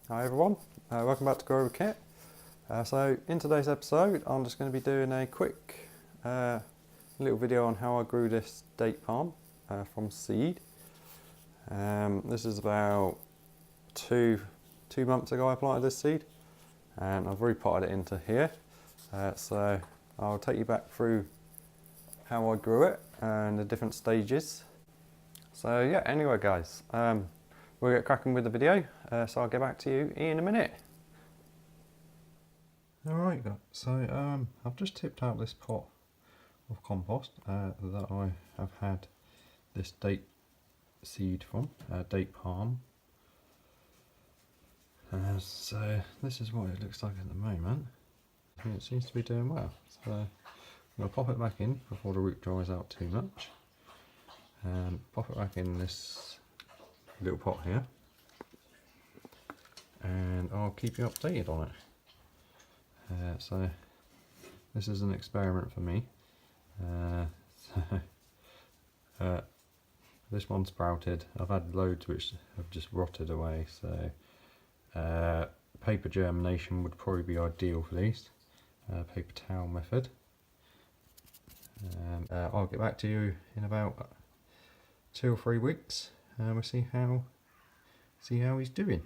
Hi everyone, welcome back to Grow with Kit. So in today's episode I'm just going to be doing a quick little video on how I grew this date palm from seed. This is about two months ago I planted this seed and I've repotted it into here. So I'll take you back through how I grew it and the different stages. So yeah, anyway guys, we'll get cracking with the video, so I'll get back to you in a minute. Alright guys, so I've just tipped out this pot of compost that I have had this date seed from, date palm. So this is what it looks like at the moment, and it seems to be doing well. So I'm going to pop it back in before the root dries out too much, and pop it back in this little pot here, and I'll keep you updated on it. So this is an experiment for me. This one sprouted. I've had loads which have just rotted away, so paper germination would probably be ideal for these. Paper towel method. I'll get back to you in about 2 or 3 weeks. We'll see how he's doing.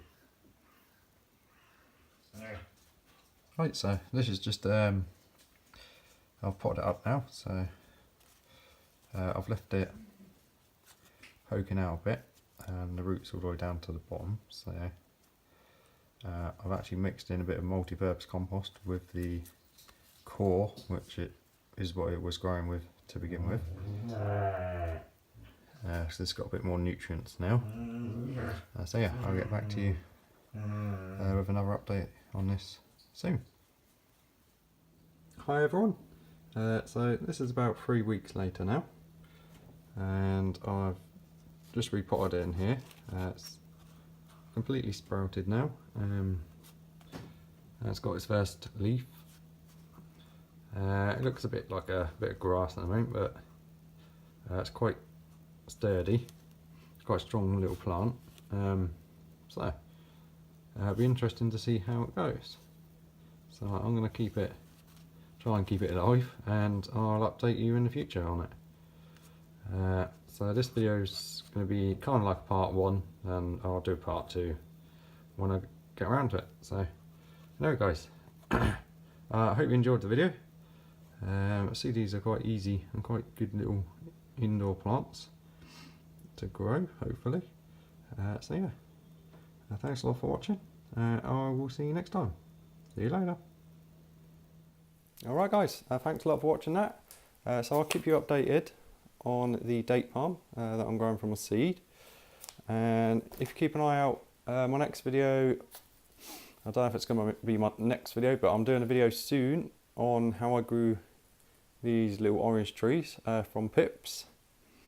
Right, so this is just I've potted it up now, so I've left it poking out a bit and the roots all the way down to the bottom. So I've actually mixed in a bit of multi-purpose compost with the core, which is what it was growing with to begin with. So it's got a bit more nutrients now. So yeah, I'll get back to you with another update on this soon. Hi everyone, so this is about 3 weeks later now, and I've just repotted it in here. It's completely sprouted now. It's got its first leaf. It looks a bit like a bit of grass at the moment, but it's quite sturdy. It's quite a strong little plant. So it'll be interesting to see how it goes. So I'm going to try and keep it alive, and I'll update you in the future on it. So this video is going to be kind of like part 1, and I'll do part 2 when I get around to it. So anyway guys, I hope you enjoyed the video. I see these are quite easy and quite good little indoor plants to grow, hopefully. So yeah, thanks a lot for watching. I will see you next time. See you later. Alright guys, thanks a lot for watching that. So I'll keep you updated on the date palm that I'm growing from a seed. And if you keep an eye out, my next video, I don't know if it's going to be my next video, but I'm doing a video soon on how I grew these little orange trees from pips.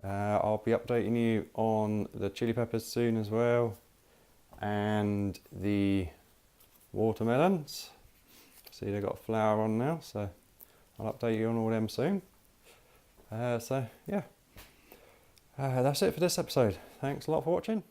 I'll be updating you on the chili peppers soon as well, and the watermelons. See, they've got a flower on now, so I'll update you on all them soon. So yeah, that's it for this episode. Thanks a lot for watching.